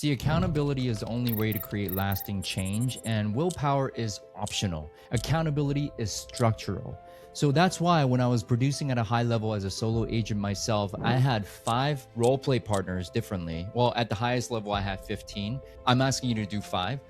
See, accountability is the only way to create lasting change, and willpower is optional. Accountability is structural. So that's why when I was producing at a high level as a solo agent myself, I had 5 role play partners differently. Well, at the highest level, I had 15. I'm asking you to do 5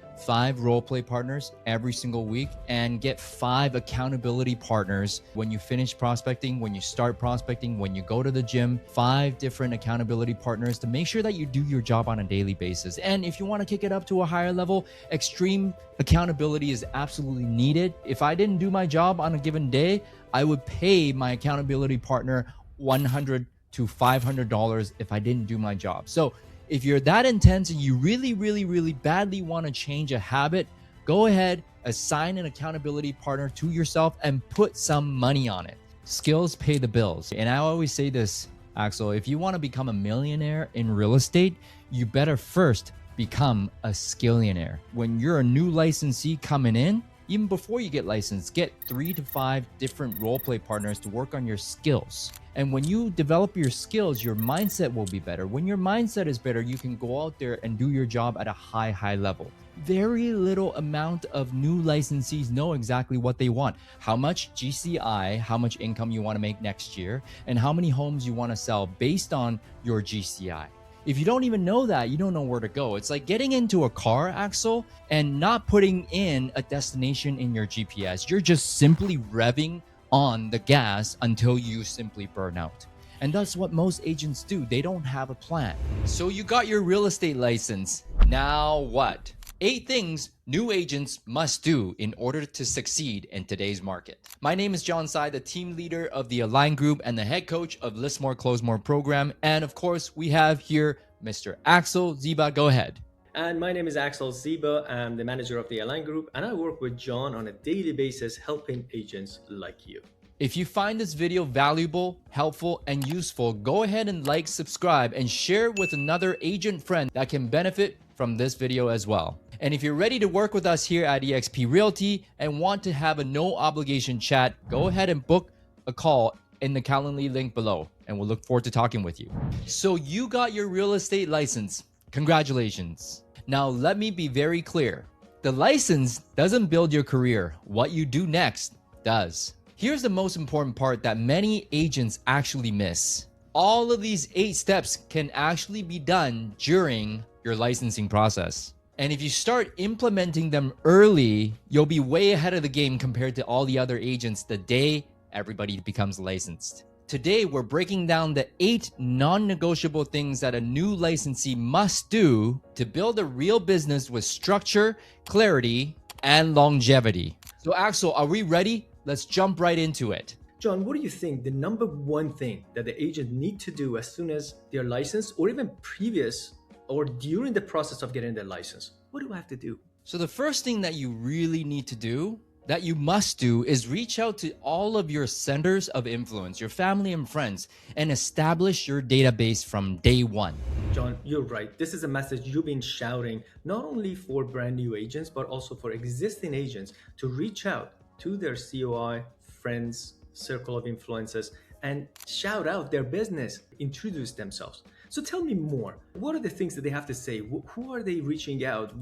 role play partners every single week, and get 5 accountability partners when you finish prospecting, when you start prospecting, when you go to the gym. 5 different accountability partners to make sure that you do your job on a daily basis. And if you want to kick it up to a higher level, extreme accountability is absolutely needed. If I didn't do my job on a given day, I would pay my accountability partner $100 to $500 if I didn't do my job. So if you're that intense and you really badly want to change a habit, go ahead, assign an accountability partner to yourself and put some money on it. Skills pay the bills. And I always say this, Axel, if you want to become a millionaire in real estate, you better first become a skillionaire. When you're a new licensee coming in, even before you get licensed, get 3 to 5 different role play partners to work on your skills. And when you develop your skills, your mindset will be better. When your mindset is better, you can go out there and do your job at a high level. Very little amount of new licensees know exactly what they want. How much GCI, how much income you want to make next year, and how many homes you want to sell based on your GCI. If you don't even know that, you don't know where to go. It's like getting into a car, Axel, and not putting in a destination in your GPS. You're just simply revving on the gas until you simply burn out. And that's what most agents do. They don't have a plan. So you got your real estate license. Now what? 8 things new agents must do in order to succeed in today's market. My name is John Tsai, the team leader of the Align Group and the head coach of List More, Close More program. And of course, we have here Mr. Axel Ziba. Go ahead. And my name is Axel Ziba. I'm the manager of the Align Group, and I work with John on a daily basis helping agents like you. If you find this video valuable, helpful, and useful, go ahead and like, subscribe, and share it with another agent friend that can benefit from this video as well. And if you're ready to work with us here at eXp Realty and want to have a no obligation chat, go ahead and book a call in the Calendly link below, and we'll look forward to talking with you. So you got your real estate license. Congratulations. Now let me be very clear. The license doesn't build your career. What you do next does. Here's the most important part that many agents actually miss. All of these 8 steps can actually be done during your licensing process. And if you start implementing them early, you'll be way ahead of the game compared to all the other agents the day everybody becomes licensed. Today, we're breaking down the 8 non-negotiable things that a new licensee must do to build a real business with structure, clarity, and longevity. So Axel, are we ready? Let's jump right into it. John, what do you think the number one thing that the agent need to do as soon as they're licensed, or even previous or during the process of getting their license? What do I have to do? So the first thing that you really need to do, that you must do, is reach out to all of your centers of influence, your family and friends, and establish your database from day one. John, you're right. This is a message you've been shouting, not only for brand new agents, but also for existing agents to reach out to their COI, friends, circle of influences, and shout out their business, introduce themselves. So tell me more. What are the things that they have to say? Who are they reaching out?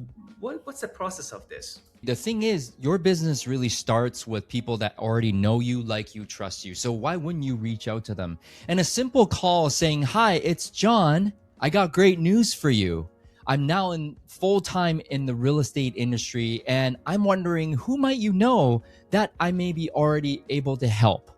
What's the process of this? The thing is, your business really starts with people that already know you, like you, trust you. So why wouldn't you reach out to them? And a simple call saying, "Hi, it's John. I got great news for you. I'm now in full-time in the real estate industry, and I'm wondering who might you know that I may be already able to help."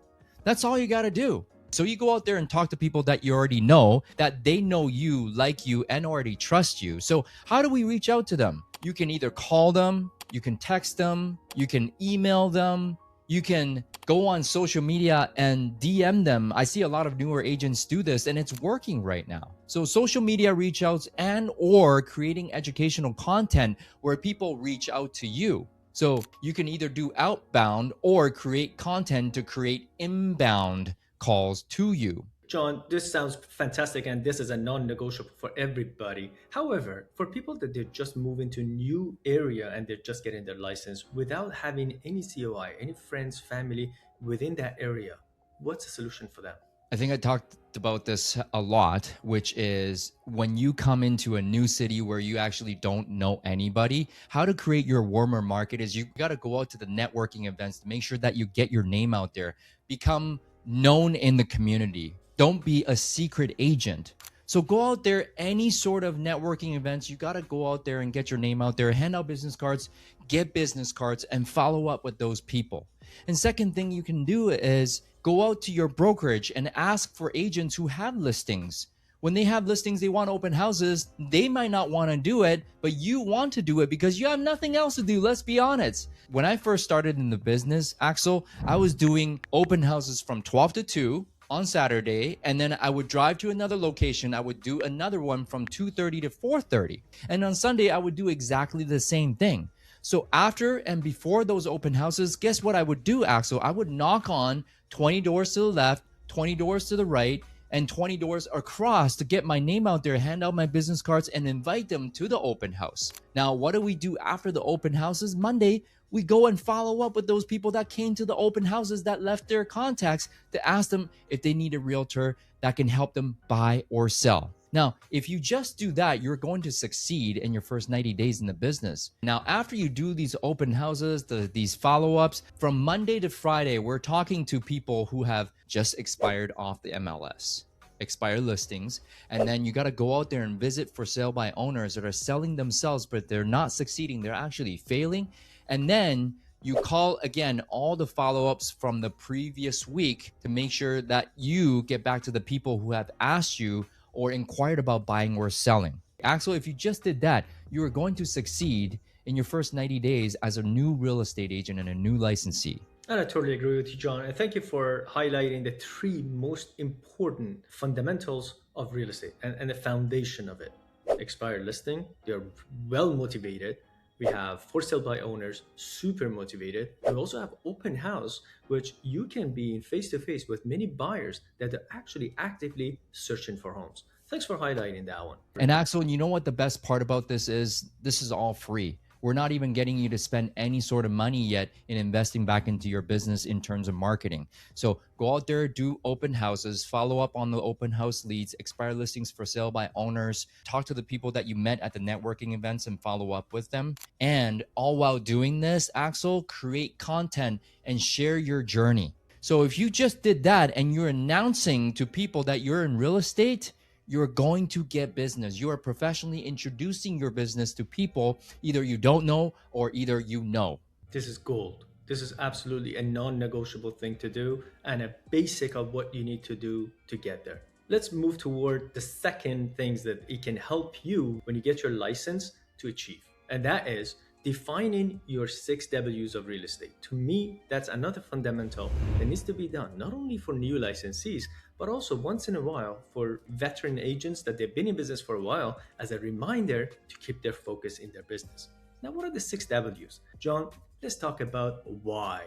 That's all you got to do. So you go out there and talk to people that you already know, that they know you, like you, and already trust you. So how do we reach out to them? You can either call them, you can text them, you can email them, you can go on social media and DM them. I see a lot of newer agents do this, and it's working right now. So social media reach outs and or creating educational content where people reach out to you. So you can either do outbound or create content to create inbound calls to you. John, this sounds fantastic, and this is a non-negotiable for everybody. However, for people that they're just moving to a new area and they're just getting their license without having any COI, any friends, family within that area, what's the solution for them? I think I talked about this a lot, which is when you come into a new city where you actually don't know anybody, how to create your warmer market is you got to go out to the networking events to make sure that you get your name out there, become known in the community. Don't be a secret agent. So go out there, any sort of networking events, you got to go out there and get your name out there, hand out business cards, get business cards, and follow up with those people. And second thing you can do is go out to your brokerage and ask for agents who have listings. When they have listings, they want open houses. They might not want to do it, but you want to do it because you have nothing else to do. Let's be honest. When I first started in the business, Axel, I was doing open houses from 12 to 2 on Saturday, and then I would drive to another location. I would do another one from 2:30 to 4:30. And on Sunday, I would do exactly the same thing. So after and before those open houses, guess what I would do, Axel? I would knock on 20 doors to the left, 20 doors to the right, and 20 doors across to get my name out there, hand out my business cards, and invite them to the open house. Now, what do we do after the open houses? Monday, we go and follow up with those people that came to the open houses that left their contacts to ask them if they need a realtor that can help them buy or sell. Now, if you just do that, you're going to succeed in your first 90 days in the business. Now, after you do these open houses, these follow-ups, from Monday to Friday, we're talking to people who have just expired off the MLS, expired listings. And then you got to go out there and visit for sale by owners that are selling themselves, but they're not succeeding. They're actually failing. And then you call again all the follow-ups from the previous week to make sure that you get back to the people who have asked you or inquired about buying or selling. Actually, if you just did that, you are going to succeed in your first 90 days as a new real estate agent and a new licensee. And I totally agree with you, John. And thank you for highlighting the three most important fundamentals of real estate and the foundation of it. Expired listing, they're well motivated. We have for sale by owners, super motivated. We also have open house, which you can be in face-to-face with many buyers that are actually actively searching for homes. Thanks for highlighting that one. And Axel, you know what the best part about this is? This is all free. We're not even getting you to spend any sort of money yet in investing back into your business in terms of marketing. So go out there, do open houses, follow up on the open house leads, expired listings for sale by owners, talk to the people that you met at the networking events and follow up with them. And all while doing this, Axel, create content and share your journey. So if you just did that and you're announcing to people that you're in real estate, you're going to get business. You are professionally introducing your business to people either you don't know or either you know. This is gold. This is absolutely a non-negotiable thing to do and a basic of what you need to do to get there. Let's move toward the second things that it can help you when you get your license to achieve. And that is defining your 6 W's of real estate. To me, that's another fundamental that needs to be done, not only for new licensees, but also once in a while for veteran agents that they've been in business for a while as a reminder to keep their focus in their business. Now, what are the 6 W's? John, let's talk about why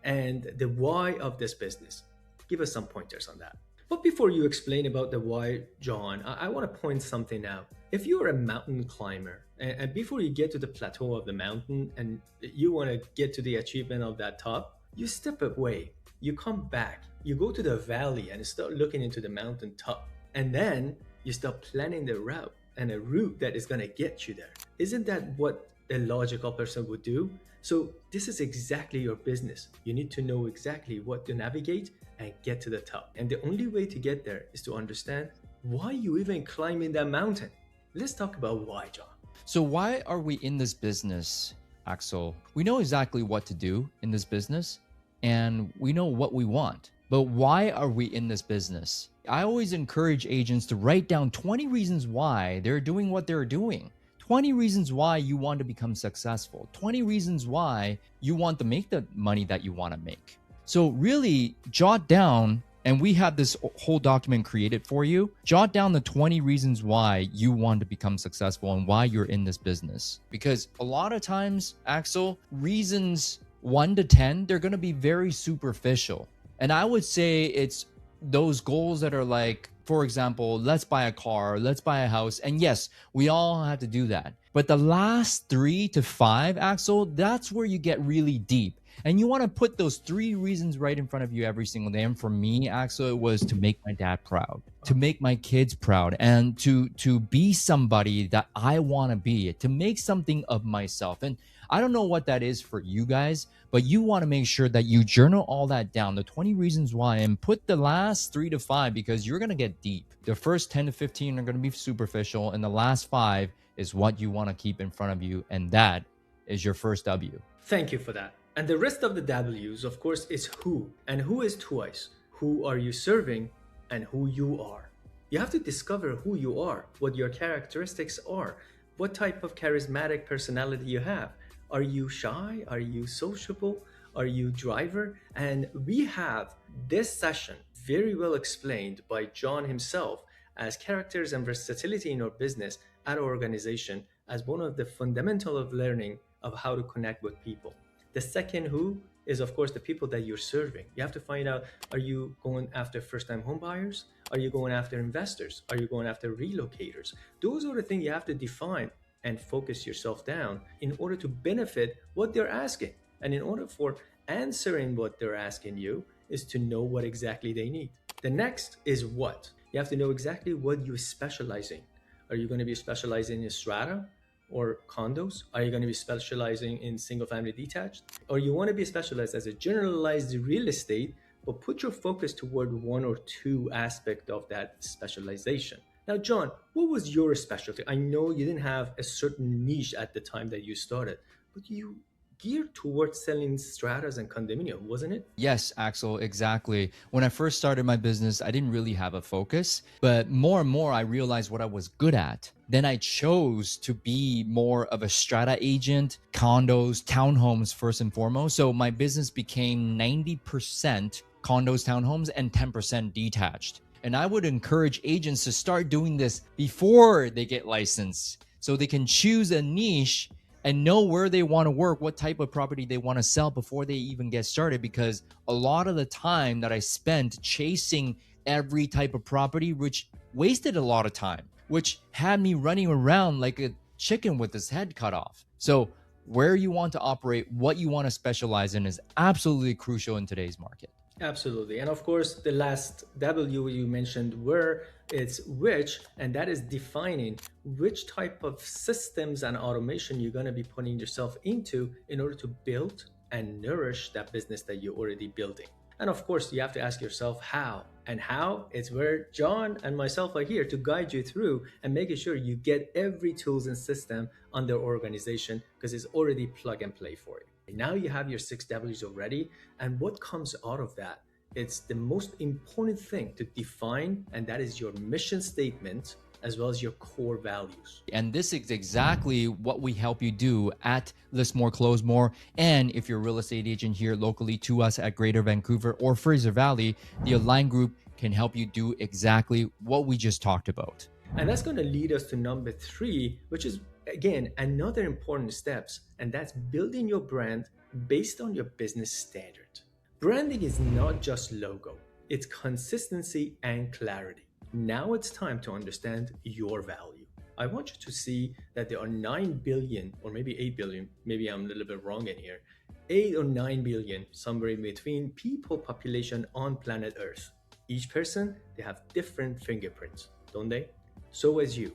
and the why of this business. Give us some pointers on that. But before you explain about the why, John, I want to point something out. If you're a mountain climber and before you get to the plateau of the mountain and you want to get to the achievement of that top, you step away, you come back, you go to the valley and start looking into the mountain top. And then you start planning the route and a route that is going to get you there. Isn't that what a logical person would do? So this is exactly your business. You need to know exactly what to navigate and get to the top. And the only way to get there is to understand why you even climbing that mountain. Let's talk about why, John. So why are we in this business, Axel? We know exactly what to do in this business and we know what we want. But why are we in this business? I always encourage agents to write down 20 reasons why they're doing what they're doing. 20 reasons why you want to become successful. 20 reasons why you want to make the money that you want to make. So really jot down, and we have this whole document created for you. Jot down the 20 reasons why you want to become successful and why you're in this business. Because a lot of times, Axel, reasons 1 to 10, they're going to be very superficial. And I would say it's those goals that are like, for example, let's buy a car, let's buy a house. And yes, we all have to do that. But the last 3 to 5, Axel, that's where you get really deep. And you want to put those 3 reasons right in front of you every single day. And for me, Axel, it was to make my dad proud, to make my kids proud, and to be somebody that I want to be, to make something of myself. And I don't know what that is for you guys, but you want to make sure that you journal all that down, the 20 reasons why, and put the last 3 to 5, because you're going to get deep. The first 10 to 15 are going to be superficial, and the last 5 is what you want to keep in front of you. And that is your first W. Thank you for that. And the rest of the W's, of course, is who. And who is twice. Who are you serving and who you are? You have to discover who you are, what your characteristics are, what type of charismatic personality you have. Are you shy? Are you sociable? Are you driver? And we have this session very well explained by John himself as characters and versatility in our business at our organization as one of the fundamental of learning of how to connect with people. The second who is, of course, the people that you're serving. You have to find out, are you going after first-time home buyers? Are you going after investors? Are you going after relocators? Those are the things you have to define and focus yourself down in order to benefit what they're asking. And in order for answering what they're asking you is to know what exactly they need. The next is what. You have to know exactly what you specialize in. Are you going to be specializing in strata or condos? Are you going to be specializing in single family detached? Or you want to be specialized as a generalized real estate, but put your focus toward 1 or 2 aspects of that specialization. Now, John, what was your specialty? I know you didn't have a certain niche at the time that you started, but you geared towards selling stratas and condominium, wasn't it? Yes, Axel, exactly. When I first started my business, I didn't really have a focus, but more and more I realized what I was good at. Then I chose to be more of a strata agent, condos, townhomes first and foremost. So my business became 90% condos, townhomes, and 10% detached. And I would encourage agents to start doing this before they get licensed so they can choose a niche and know where they want to work, what type of property they want to sell before they even get started. Because a lot of the time that I spent chasing every type of property, which wasted a lot of time, which had me running around like a chicken with his head cut off. So where you want to operate, what you want to specialize in is absolutely crucial in today's market. Absolutely. And of course, the last W you mentioned where it's which, and that is defining which type of systems and automation you're going to be putting yourself into in order to build and nourish that business that you're already building. And of course, you have to ask yourself how. And how is where John and myself are here to guide you through and making sure you get every tools and system on their organization because it's already plug and play for you. Now you have your 6 W's already, and what comes out of that? It's the most important thing to define, and that is your mission statement as well as your core values. And this is exactly what we help you do at List More, Close More. And if you're a real estate agent here locally to us at Greater Vancouver or Fraser Valley, the Align Group can help you do exactly what we just talked about. And that's going to lead us to number 3, which is again another important steps, and that's building your brand based on your business standard. Branding is not just logo, it's consistency and clarity. Now it's time to understand your value. I want you to see that there are 9 billion or maybe 8 billion, maybe I'm a little bit wrong in here, 8 or 9 billion, somewhere in between, people population on planet Earth. Each person, they have different fingerprints, don't they? So as you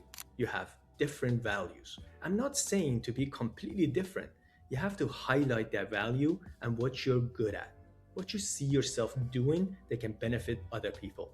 have different values. I'm not saying to be completely different. You have to highlight that value and what you're good at, what you see yourself doing that can benefit other people.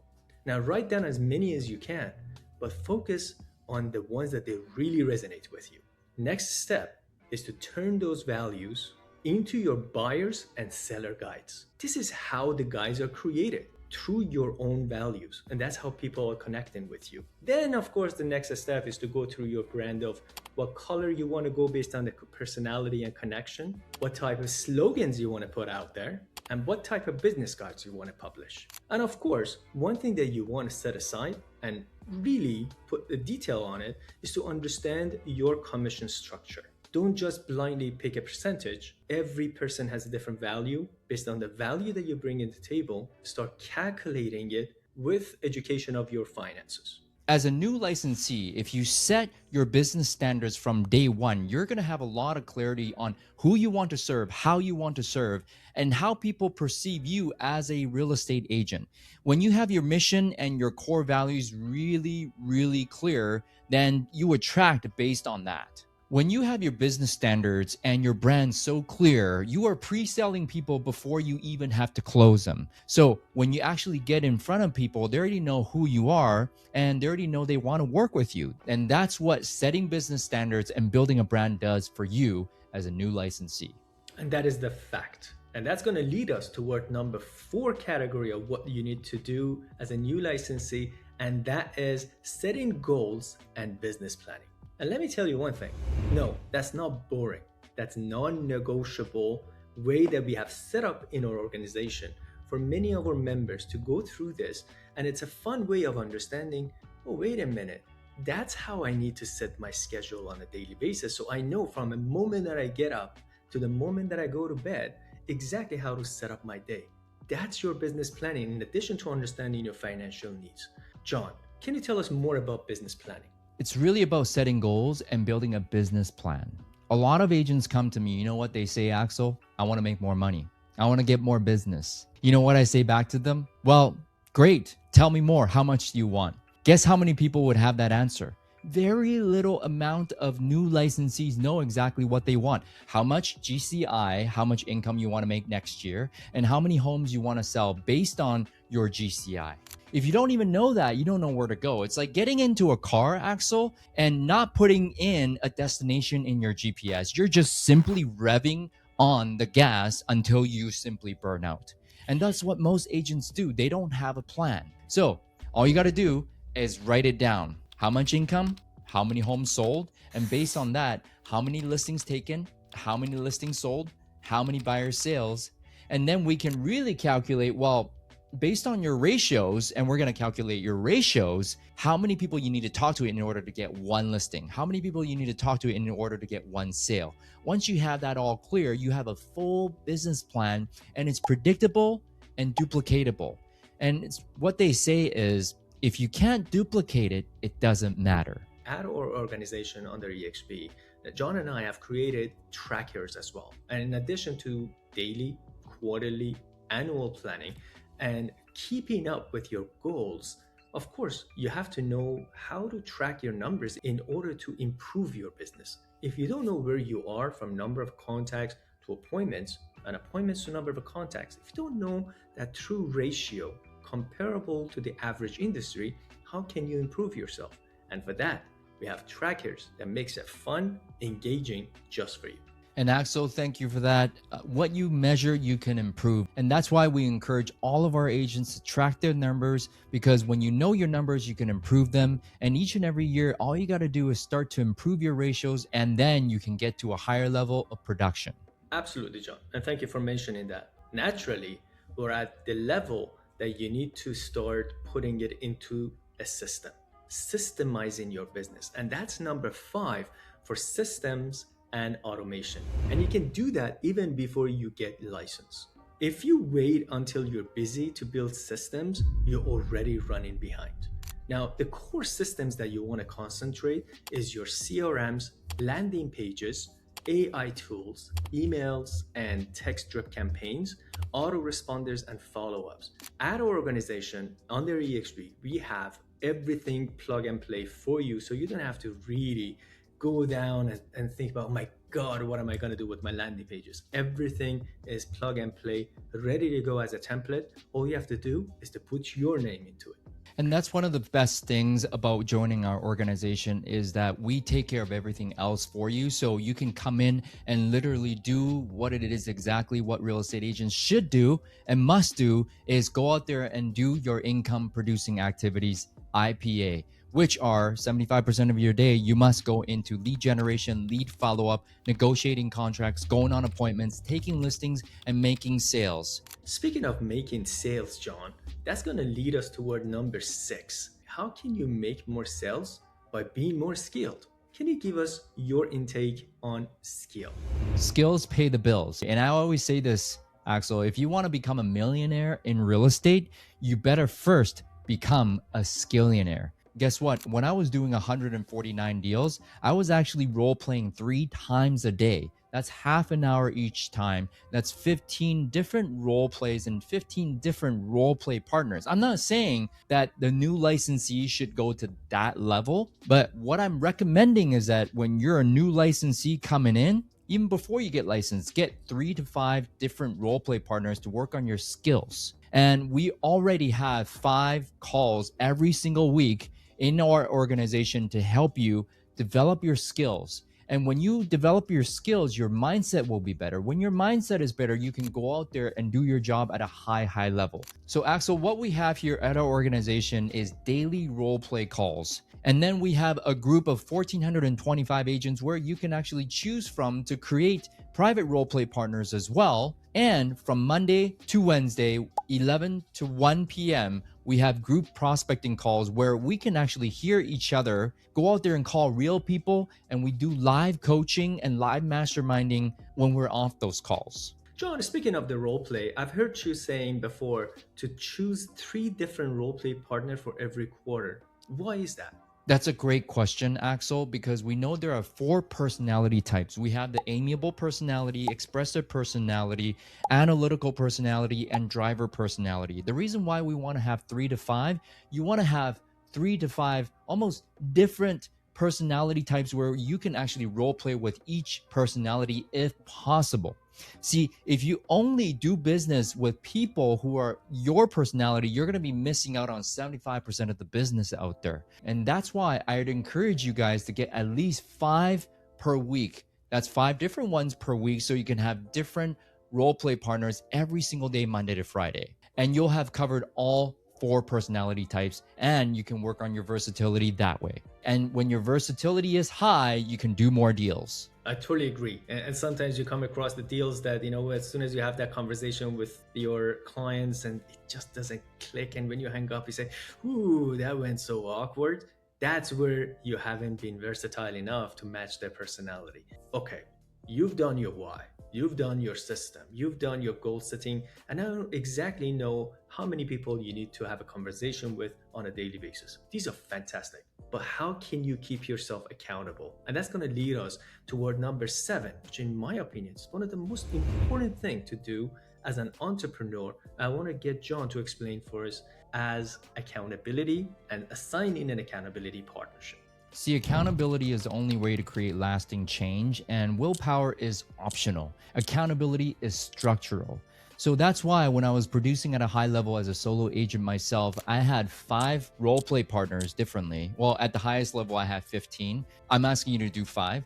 Now write down as many as you can, but focus on the ones that they really resonate with you. Next step is to turn those values into your buyers and seller guides. This is how the guides are created, through your own values, and that's how people are connecting with you. Then of course the next step is to go through your brand of what color you want to go based on the personality and connection, what type of slogans you want to put out there, and what type of business cards you want to publish. And of course, one thing that you want to set aside and really put the detail on it is to understand your commission structure. Don't just blindly pick a percentage. Every person has a different value. Based on the value that you bring in the table, start calculating it with education of your finances. As a new licensee, if you set your business standards from day one, you're going to have a lot of clarity on who you want to serve, how you want to serve, and how people perceive you as a real estate agent. When you have your mission and your core values really, really clear, then you attract based on that. When you have your business standards and your brand so clear, you are pre-selling people before you even have to close them. So when you actually get in front of people, they already know who you are and they already know they want to work with you. And that's what setting business standards and building a brand does for you as a new licensee. And that is the fact. And that's going to lead us toward number 4 category of what you need to do as a new licensee, and that is setting goals and business planning. And let me tell you one thing. No, that's not boring. That's non-negotiable way that we have set up in our organization for many of our members to go through this. And it's a fun way of understanding, oh, wait a minute. That's how I need to set my schedule on a daily basis. So I know from the moment that I get up to the moment that I go to bed, exactly how to set up my day. That's your business planning in addition to understanding your financial needs. John, can you tell us more about business planning? It's really about setting goals and building a business plan. A lot of agents come to me, you know what they say, Axel? I want to make more money. I want to get more business. You know what I say back to them? Well, great. Tell me more. How much do you want? Guess how many people would have that answer? Very little amount of new licensees know exactly what they want. How much GCI, how much income you want to make next year, and how many homes you want to sell based on your GCI. If you don't even know that, you don't know where to go. It's like getting into a car, Axel, and not putting in a destination in your GPS. You're just simply revving on the gas until you simply burn out. And that's what most agents do. They don't have a plan. So all you got to do is write it down. How much income, how many homes sold, and based on that, how many listings taken, how many listings sold, how many buyer sales. And then we can really calculate, well, based on your ratios, and we're going to calculate your ratios, how many people you need to talk to in order to get one listing, how many people you need to talk to in order to get one sale. Once you have that all clear, you have a full business plan, and it's predictable and duplicatable. And it's what they say is, if you can't duplicate it, it doesn't matter. At our organization under EXP, John and I have created trackers as well. And in addition to daily, quarterly, annual planning, and keeping up with your goals, of course, you have to know how to track your numbers in order to improve your business. If you don't know where you are from number of contacts to appointments, and appointments to number of contacts, if you don't know that true ratio comparable to the average industry, how can you improve yourself? And for that, we have trackers that makes it fun, engaging just for you. And Axel, thank you for that. What you measure, you can improve. And that's why we encourage all of our agents to track their numbers, because when you know your numbers, you can improve them. And each and every year, all you got to do is start to improve your ratios, and then you can get to a higher level of production. Absolutely, John. And thank you for mentioning that. Naturally, we're at the level that you need to start putting it into a system, systemizing your business. And that's number 5 for systems and automation. And you can do that even before you get licensed. If you wait until you're busy to build systems, you're already running behind. Now, the core systems that you want to concentrate is your CRMs, landing pages, AI tools, emails and text drip campaigns, autoresponders, and follow-ups. At our organization, under EXP, we have everything plug and play for you, so you don't have to really go down and think about, oh my God, what am I going to do with my landing pages? Everything is plug and play, ready to go as a template. All you have to do is to put your name into it. And that's one of the best things about joining our organization, is that we take care of everything else for you. So you can come in and literally do what it is exactly what real estate agents should do and must do, is go out there and do your income producing activities, IPA, which are 75% of your day. You must go into lead generation, lead follow-up, negotiating contracts, going on appointments, taking listings, and making sales. Speaking of making sales, John, that's going to lead us toward number 6. How can you make more sales? By being more skilled. Can you give us your intake on skill? Skills pay the bills. And I always say this, Axel, if you want to become a millionaire in real estate, you better first become a skillionaire. Guess what? When I was doing 149 deals, I was actually role playing 3 times a day. That's half an hour each time. That's 15 different role plays and 15 different role play partners. I'm not saying that the new licensee should go to that level, but what I'm recommending is that when you're a new licensee coming in, even before you get licensed, get 3 to 5 different role play partners to work on your skills. And we already have 5 calls every single week in our organization to help you develop your skills. And when you develop your skills, your mindset will be better. When your mindset is better, you can go out there and do your job at a high level. So Axel, what we have here at our organization is daily role play calls. And then we have a group of 1,425 agents where you can actually choose from to create private role play partners as well. And from Monday to Wednesday, 11 to 1 p.m., we have group prospecting calls where we can actually hear each other, go out there and call real people, and we do live coaching and live masterminding when we're off those calls. John, speaking of the role play, I've heard you saying before to choose 3 different role play partners for every quarter. Why is that? That's a great question, Axel, because we know there are 4 personality types. We have the amiable personality, expressive personality, analytical personality, and driver personality. The reason why we want to have 3 to 5, you want to have 3 to 5 almost different personality types where you can actually role play with each personality if possible. See, if you only do business with people who are your personality, you're going to be missing out on 75% of the business out there. And that's why I'd encourage you guys to get at least 5 per week. That's 5 different ones per week so you can have different role play partners every single day, Monday to Friday. And you'll have covered all 4 personality types, and you can work on your versatility that way. And when your versatility is high, you can do more deals. I totally agree. And sometimes you come across the deals that, as soon as you have that conversation with your clients and it just doesn't click. And when you hang up, you say, ooh, that went so awkward. That's where you haven't been versatile enough to match their personality. Okay, you've done your why. You've done your system, you've done your goal setting, and I don't exactly know how many people you need to have a conversation with on a daily basis. These are fantastic, but how can you keep yourself accountable? And that's going to lead us toward number 7, which in my opinion is one of the most important things to do as an entrepreneur. I want to get John to explain for us as accountability and assigning an accountability partnership. See, accountability is the only way to create lasting change, and willpower is optional. Accountability is structural. So that's why when I was producing at a high level as a solo agent myself, I had 5 role play partners differently. Well, at the highest level, I have 15. I'm asking you to do 5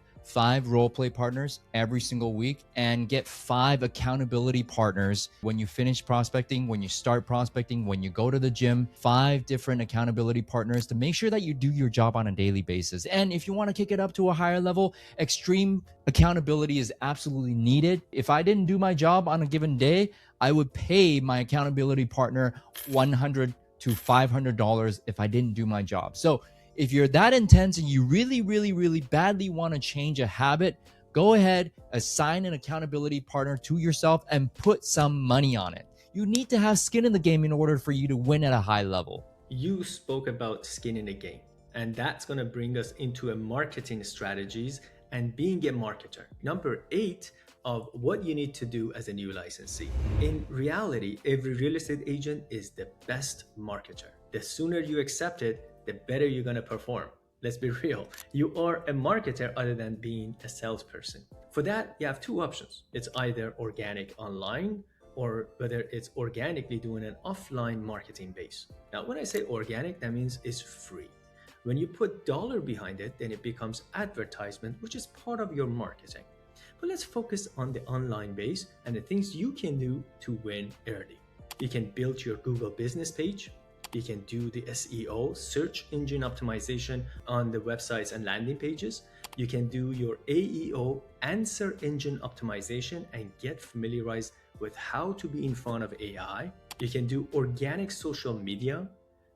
role play partners every single week and get 5 accountability partners when you finish prospecting, when you start prospecting, when you go to the gym, 5 different accountability partners to make sure that you do your job on a daily basis. And if you want to kick it up to a higher level, extreme accountability is absolutely needed. If I didn't do my job on a given day, I would pay my accountability partner $100 to $500 if I didn't do my job. So if you're that intense and you really badly want to change a habit, go ahead, assign an accountability partner to yourself and put some money on it. You need to have skin in the game in order for you to win at a high level. You spoke about skin in the game, and that's going to bring us into a marketing strategies and being a marketer. Number 8 of what you need to do as a new licensee. In reality, every real estate agent is the best marketer. The sooner you accept it, the better you're going to perform. Let's be real. You are a marketer other than being a salesperson. For that, you have 2 options. It's either organic online or whether it's organically doing an offline marketing base. Now, when I say organic, that means it's free. When you put dollar behind it, then it becomes advertisement, which is part of your marketing. But let's focus on the online base and the things you can do to win early. You can build your Google business page. You can do the SEO, search engine optimization on the websites and landing pages. You can do your AEO, answer engine optimization, and get familiarized with how to be in front of AI. You can do organic social media.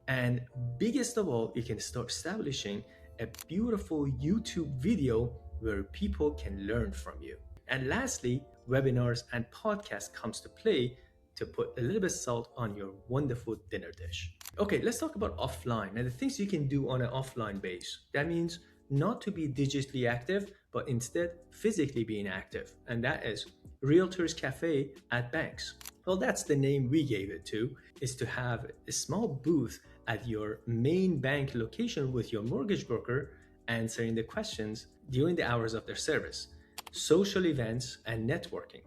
And biggest of all, you can start establishing a beautiful YouTube video where people can learn from you. And lastly, webinars and podcasts comes to play to put a little bit of salt on your wonderful dinner dish. Okay, let's talk about offline and the things you can do on an offline base. That means not to be digitally active, but instead physically being active. And that is Realtors Cafe at banks. Well, that's the name we gave it to, is to have a small booth at your main bank location with your mortgage broker answering the questions during the hours of their service, social events and networking,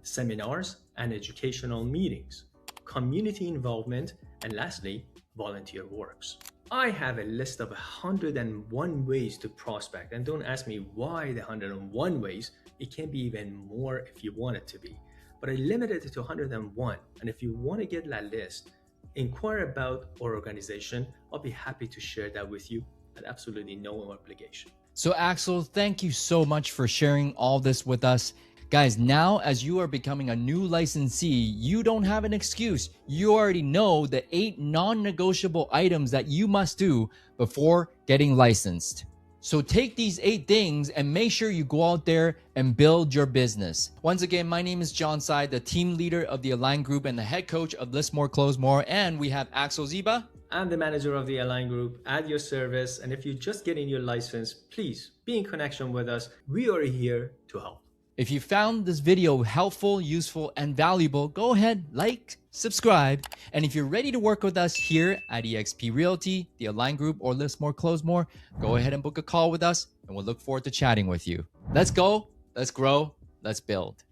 seminars and educational meetings, community involvement, and lastly, volunteer works. I have a list of 101 ways to prospect, and don't ask me why the 101 ways. It can be even more if you want it to be. But I limited it to 101, and if you want to get that list, inquire about our organization. I'll be happy to share that with you at absolutely no obligation. So, Axel, thank you so much for sharing all this with us. Guys, now as you are becoming a new licensee, you don't have an excuse. You already know the 8 non-negotiable items that you must do before getting licensed. So take these 8 things and make sure you go out there and build your business. Once again, my name is John Tsai, the team leader of the Align Group and the head coach of List More, Close More. And we have Axel Ziba. I'm the manager of the Align Group at your service. And if you're just getting your license, please be in connection with us. We are here to help. If you found this video helpful, useful, and valuable, go ahead, like, subscribe. And if you're ready to work with us here at eXp Realty, the Align Group, or List More, Close More, go ahead and book a call with us, and we'll look forward to chatting with you. Let's go, let's grow, let's build.